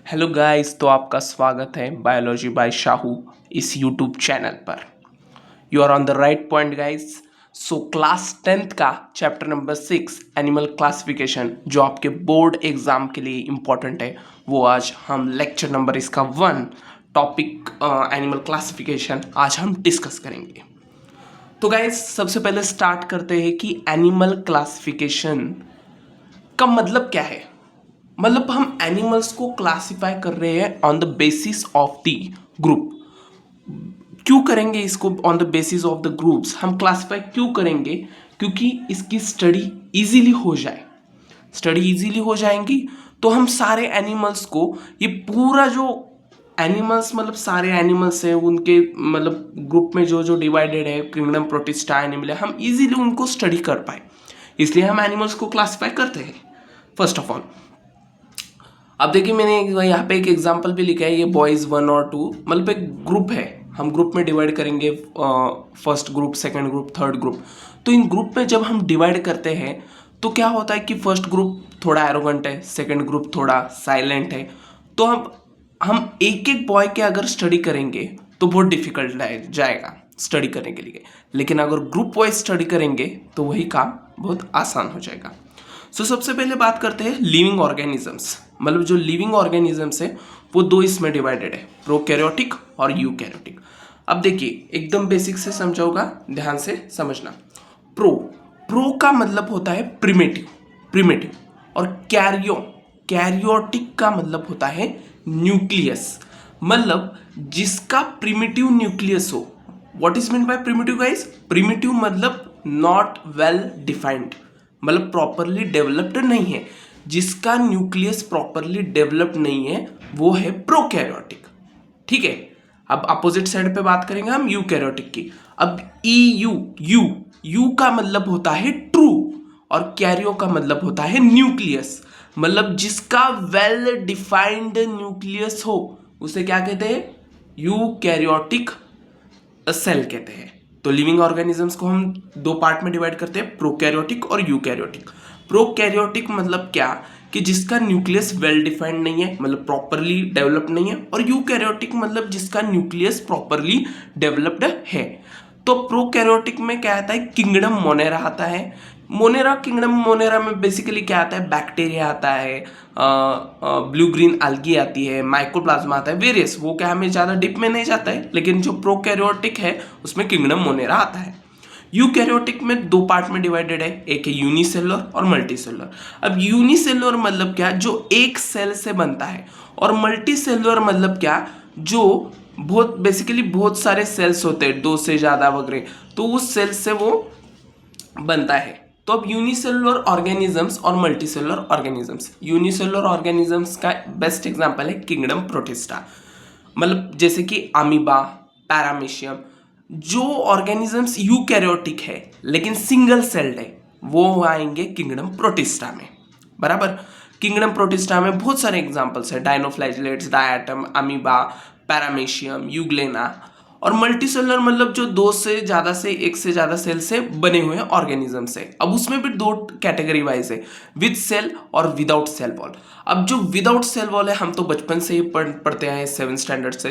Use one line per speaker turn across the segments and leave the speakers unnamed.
Hello guys, तो आपका स्वागत है बायोलॉजी बाय शाहू इस यूट्यूब चैनल पर। You are on the right point guys. So class 10th का चैप्टर नंबर 6 एनिमल क्लासिफिकेशन जो आपके बोर्ड एग्जाम के लिए इम्पोर्टेंट है, वो आज हम लेक्चर नंबर इसका 1 टॉपिक एनिमल क्लासिफिकेशन आज हम डिस्कस करेंगे। तो गाइस सबसे पहले स्टार्ट करते हैं कि एनिमल क्लासिफिकेशन का मतलब क्या है। मतलब हम एनिमल्स को क्लासिफाई कर रहे हैं on the basis of the group. क्यों करेंगे इसको on the basis of the groups? हम क्लासिफाई क्यों करेंगे? क्योंकि इसकी स्टडी इजीली हो जाए। स्टडी इजीली हो जाएंगी तो हम सारे एनिमल्स को, ये पूरा जो एनिमल्स मतलब सारे एनिमल्स हैं उनके मतलब ग्रुप में जो जो डिवाइडेड है, किंगडम, प्रोटिस्टा, एनिमल है, हम इजीली उनको स्टडी कर पाए, इसलिए हम एनिमल्स को क्लासिफाई करते हैं फर्स्ट ऑफ ऑल। अब देखिए मैंने यहाँ पे एक एग्जांपल भी लिखा है, ये बॉयज़ 1 और 2 मतलब एक ग्रुप है। हम ग्रुप में डिवाइड करेंगे, first group, second group, third group. तो इन ग्रुप में जब हम डिवाइड करते हैं तो क्या होता है कि फर्स्ट ग्रुप थोड़ा एरोगेंट है, सेकंड ग्रुप थोड़ा साइलेंट है। तो हम एक एक बॉय के अगर स्टडी करेंगे तो बहुत डिफिकल्ट जाएगा स्टडी करने के लिए, लेकिन अगर ग्रुप वाइज स्टडी करेंगे तो वही काम बहुत आसान हो जाएगा। सबसे पहले बात करते हैं लिविंग ऑर्गेनिजम्स। मतलब जो लिविंग ऑर्गेनिजम्स है वो दो इसमें डिवाइडेड है, प्रोकैरियोटिक और यूकैरियोटिक। अब देखिए एकदम बेसिक से समझाऊंगा, ध्यान से समझना। प्रो प्रो का मतलब होता है प्रिमिटिव प्रिमिटिव और कैरियोटिक का मतलब होता है न्यूक्लियस। मतलब जिसका प्रिमिटिव न्यूक्लियस हो। What is mean by primitive guys? Primitive मतलब नॉट वेल डिफाइंड, मतलब प्रॉपरली डेवलप्ड नहीं है। जिसका न्यूक्लियस प्रॉपरली डेवलप्ड नहीं है वो है प्रोकैरियोटिक। ठीक है। अब अपोजिट साइड पे बात करेंगे हम यूकैरियोटिक की। अब यू का मतलब होता है ट्रू और कैरियो का मतलब होता है न्यूक्लियस। मतलब जिसका वेल डिफाइंड न्यूक्लियस हो उसे क्या कहते हैं? यूकैरियोटिक सेल कहते हैं। तो लिविंग ऑर्गेनिजम्स को हम दो पार्ट में डिवाइड करते हैं, प्रोकैरियोटिक और यूकैरियोटिक। प्रोकैरियोटिक मतलब क्या कि जिसका न्यूक्लियस वेल डिफाइंड नहीं है, मतलब प्रॉपरली डेवलप्ड नहीं है, और यूकैरियोटिक मतलब जिसका न्यूक्लियस प्रॉपरली डेवलप्ड है। तो प्रोकैरियोटिक में क्या आता है? किंगडम मोनेरा आता है। किंगडम मोनेरा में बेसिकली क्या आता है? बैक्टीरिया आता है, ब्लू ग्रीन algae आती है, माइकोप्लाज्मा आता है, वेरियस। वो क्या हमें ज़्यादा डिप में नहीं जाता है, लेकिन जो प्रोकैरियोटिक है उसमें किंगडम मोनेरा आता है। यूकैरियोटिक में दो पार्ट में डिवाइडेड है, एक है यूनिसेलुलर और मल्टीसेलुलर। अब यूनिसेलुलर मतलब क्या? जो एक सेल से बनता है। और मल्टीसेलुलर मतलब क्या? जो बहुत बेसिकली बहुत सारे सेल्स होते हैं, दो से ज़्यादा वगैरह, तो उस सेल से वो बनता है। तो अब यूनिसेलुलर ऑर्गेनिजम्स और मल्टीसेलुलर ऑर्गेनिजम्स। यूनिसेलुलर ऑर्गेनिजम्स का बेस्ट एग्जांपल है किंगडम प्रोटिस्टा। मतलब जैसे कि अमीबा, पैरामीशियम। जो ऑर्गेनिजम्स यूकैरियोटिक है लेकिन सिंगल सेल्ड है वो आएंगे किंगडम प्रोटिस्टा में। बराबर। किंगडम प्रोटिस्टा में बहुत सारे एग्जांपल्स है, dinoflagellates, diatom, amoeba, paramecium, euglena. और मल्टीसेलुलर मतलब जो दो से ज़्यादा से एक से ज़्यादा सेल से बने हुए ऑर्गेनिजम्स है। अब उसमें भी दो कैटेगरी वाइज है, विद सेल और विदाउट सेल वॉल। अब जो विदाउट सेल वॉल है हम तो बचपन से ही पढ़ते आए 7th स्टैंडर्ड से।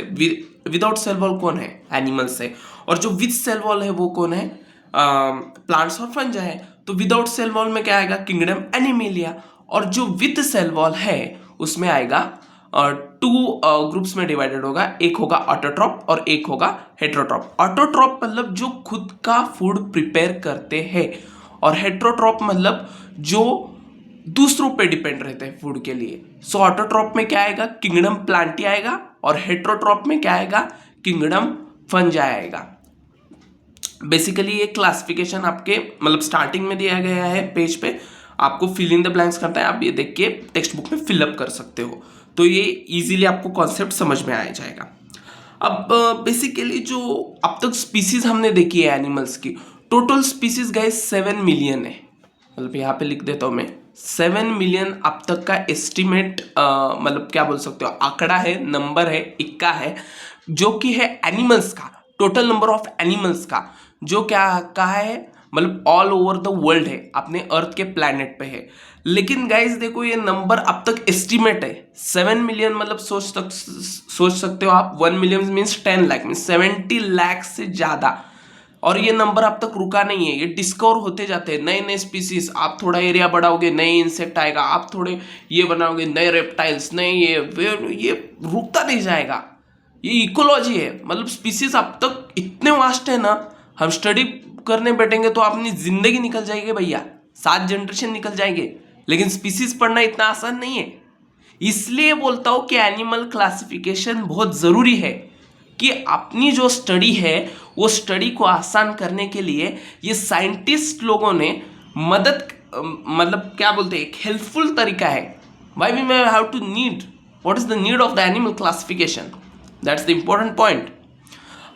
विदाउट सेल वॉल कौन है? एनिमल्स है। और जो विद सेल वॉल है वो कौन है? प्लांट्स और फंजा है। तो विदाउट सेल वॉल में क्या आएगा? Kingdom animalia. और जो विद सेल वॉल है उसमें आएगा टू ग्रुप्स में डिवाइडेड होगा, एक होगा ऑटोट्रॉप और एक होगा हेट्रोट्रॉप। ऑटोट्रॉप मतलब जो खुद का फूड प्रिपेयर करते हैं, और हेट्रोट्रॉप मतलब जो दूसरों पे डिपेंड रहते हैं फूड के लिए। सो ऑटोट्रॉप में क्या आएगा? किंगडम प्लांटी आएगा। और हेट्रोट्रॉप में क्या आएगा? किंगडम फंजा आएगा। बेसिकली ये क्लासिफिकेशन आपके मतलब स्टार्टिंग में दिया गया है पेज पे, आपको फिल इन द ब्लैंक्स करता है, आप ये देख के टेक्स्ट बुक में फिलअप कर सकते हो, तो ये इजीली आपको कॉन्सेप्ट समझ में आ जाएगा। अब बेसिकली जो अब तक स्पीसीज हमने देखी है एनिमल्स की, टोटल स्पीसीज गाइस 7 मिलियन है। मतलब यहाँ पे लिख देता हूँ मैं, 7 मिलियन अब तक का एस्टिमेट, मतलब क्या बोल सकते हो, आंकड़ा है, नंबर है, इक्का है, जो कि है एनिमल्स का, टोटल नंबर ऑफ एनिमल्स का, जो क्या कहा है मतलब ऑल ओवर द वर्ल्ड है, अपने अर्थ के प्लैनेट पे है। लेकिन गाइस देखो ये नंबर अब तक एस्टिमेट है 7 मिलियन, मतलब सोच सकते हो आप 1 million means 10 lakh means 70 lakh से ज़्यादा। और ये नंबर अब तक रुका नहीं है, ये डिस्कवर होते जाते हैं नए नए स्पीसीज। आप थोड़ा एरिया बढ़ाओगे नए इंसेक्ट आएगा, आप थोड़े ये बनाओगे नए रेप्टाइल्स, नए ये रुकता नहीं जाएगा। ये इकोलॉजी है, मतलब स्पीसीज अब तक इतने वास्ट है ना, हम स्टडी करने बैठेंगे तो अपनी जिंदगी निकल जाएगी भैया, 7 जनरेशन निकल जाएंगे। लेकिन स्पीसीज पढ़ना इतना आसान नहीं है। इसलिए बोलता हूं कि एनिमल क्लासिफिकेशन बहुत जरूरी है कि अपनी जो स्टडी है वो स्टडी को आसान करने के लिए ये साइंटिस्ट लोगों ने मदद मतलब क्या बोलते हैं, एक हेल्पफुल तरीका है। Why we may have to need, what is the need of the animal classification, that's the important point.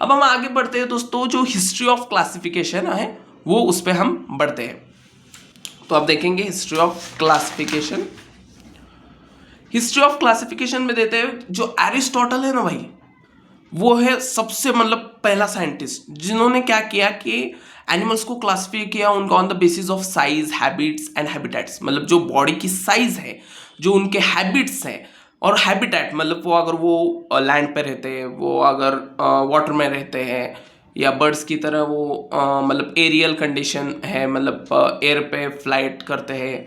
अब हम आगे बढ़ते हैं दोस्तों, जो हिस्ट्री ऑफ क्लासिफिकेशन है वो उस पर हम बढ़ते हैं। तो आप देखेंगे history of classification. History of classification में देते हैं जो एरिस्टोटल है ना भाई, वो है सबसे मतलब पहला साइंटिस्ट जिन्होंने क्या किया कि एनिमल्स को क्लासिफाई किया उनका on the basis of size, habits and habitats. मतलब जो बॉडी की साइज है, जो उनके हैबिट्स हैं, और हैबिटेट मतलब वो अगर वो लैंड पे रहते हैं, वो अगर वाटर में रहते हैं, या बर्ड्स की तरह वो मतलब एरियल कंडीशन है, मतलब एयर पे फ्लाइट करते हैं,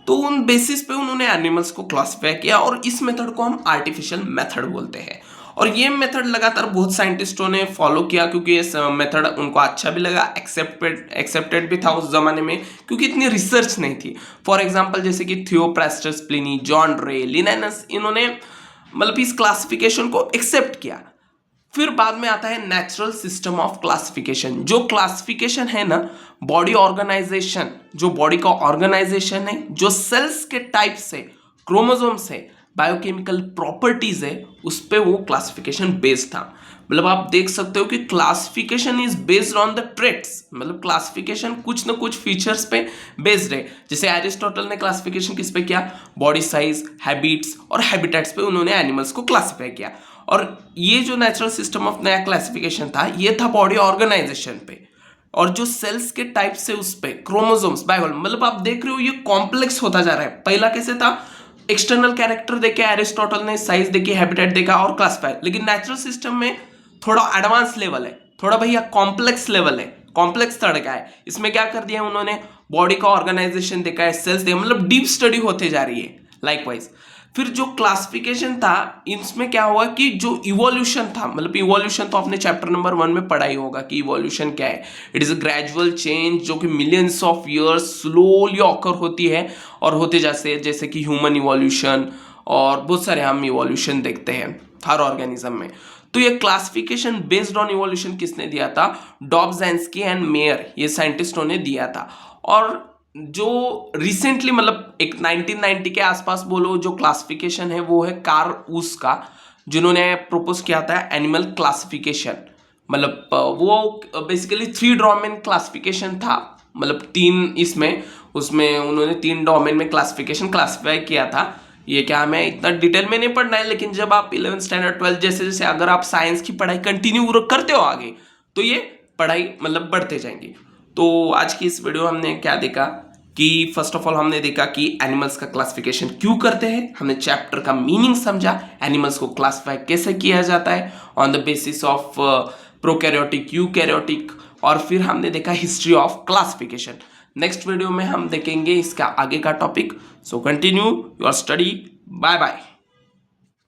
तो उन बेसिस पे उन्होंने एनिमल्स को क्लासिफाई किया। और इस मेथड को हम आर्टिफिशियल मेथड बोलते हैं। और ये मेथड लगातार बहुत साइंटिस्टों ने फॉलो किया क्योंकि ये मेथड उनको अच्छा भी लगा, एक्सेप्टेड भी था उस जमाने में, क्योंकि इतनी रिसर्च नहीं थी। फॉर एग्जांपल जैसे कि थियोप्रास्टस, प्लिनी, जॉन रे, लिनानस, इन्होंने मतलब इस क्लासिफिकेशन को एक्सेप्ट किया। फिर बाद में आता है नेचुरल सिस्टम ऑफ क्लासिफिकेशन। जो क्लासिफिकेशन है ना, बॉडी ऑर्गेनाइजेशन, जो बॉडी का ऑर्गेनाइजेशन है, जो सेल्स के टाइप से, क्रोमोसोम से, बायोकेमिकल प्रॉपर्टीज है, उस पे वो क्लासिफिकेशन बेस्ड था। मतलब आप देख सकते हो कि classification is based on the traits, मतलब क्लासिफिकेशन कुछ ना कुछ फीचर्स पे बेस्ड है। जैसे एरिस्टोटल ने क्लासिफिकेशन किस पे किया, बॉडी साइज, हैबिट्स और हैबिटेट्स पे उन्होंने एनिमल्स को क्लासिफाई किया। और ये जो नेचुरल सिस्टम ऑफ नया क्लासिफिकेशन था, ये था बॉडी ऑर्गेनाइजेशन पे, और जो सेल्स के टाइप से उस पे, क्रोमोसोम्स, बायो, मतलब आप देख रहे हो ये कॉम्प्लेक्स होता जा रहा है। पहला कैसे था, एक्सटर्नल कैरेक्टर देके एरिस्टोटल ने साइज देके, हैबिटेट देखा और क्लासिफाई। लेकिन नेचुरल सिस्टम में थोड़ा एडवांस लेवल है, थोड़ा भैया कॉम्प्लेक्स लेवल है, कॉम्प्लेक्स तड़का है। इसमें क्या कर दिया उन्होंने, बॉडी का ऑर्गेनाइजेशन देखा है, सेल्स देखा, मतलब डीप स्टडी होते जा रही है लाइकवाइज। फिर जो क्लासिफिकेशन था, इसमें क्या हुआ कि जो इवोल्यूशन था, मतलब इवोल्यूशन तो आपने चैप्टर नंबर 1 में पढ़ा ही होगा कि इवोल्यूशन क्या है। It is a gradual change जो कि millions of years slowly occur होती है और होते जाते, जैसे कि ह्यूमन इवोल्यूशन और बहुत सारे हम इवोल्यूशन देखते हैं हर ऑर्गेनिज्म में। तो ये क्लासिफिकेशन बेस्ड ऑन इवोल्यूशन किसने दिया था, डॉब्झांस्की एंड मेयर, ये साइंटिस्टों ने दिया था। और जो रिसेंटली मतलब एक 1990 के आसपास बोलो, जो क्लासिफिकेशन है वो है कार्ल उस का, जिन्होंने प्रपोज किया था एनिमल क्लासिफिकेशन। मतलब वो बेसिकली 3 डोमेन क्लासिफिकेशन था, मतलब 3 इसमें, उसमें उन्होंने 3 डोमेन में क्लासिफाई किया था। ये क्या, हमें इतना डिटेल में नहीं पढ़ना है, लेकिन जब आप 11th स्टैंडर्ड 12th जैसे जैसे अगर आप साइंस की पढ़ाई कंटिन्यू करते हो आगे, तो ये पढ़ाई मतलब बढ़ते जाएंगी। तो आज की इस वीडियो हमने क्या देखा कि फर्स्ट ऑफ ऑल हमने देखा कि एनिमल्स का क्लासिफिकेशन क्यों करते हैं, हमने चैप्टर का मीनिंग समझा, एनिमल्स को क्लासिफाई कैसे किया जाता है on the basis of prokaryotic, eukaryotic, और फिर हमने देखा history of classification. Next video में हम देखेंगे इसका आगे का topic. So continue your study, bye bye.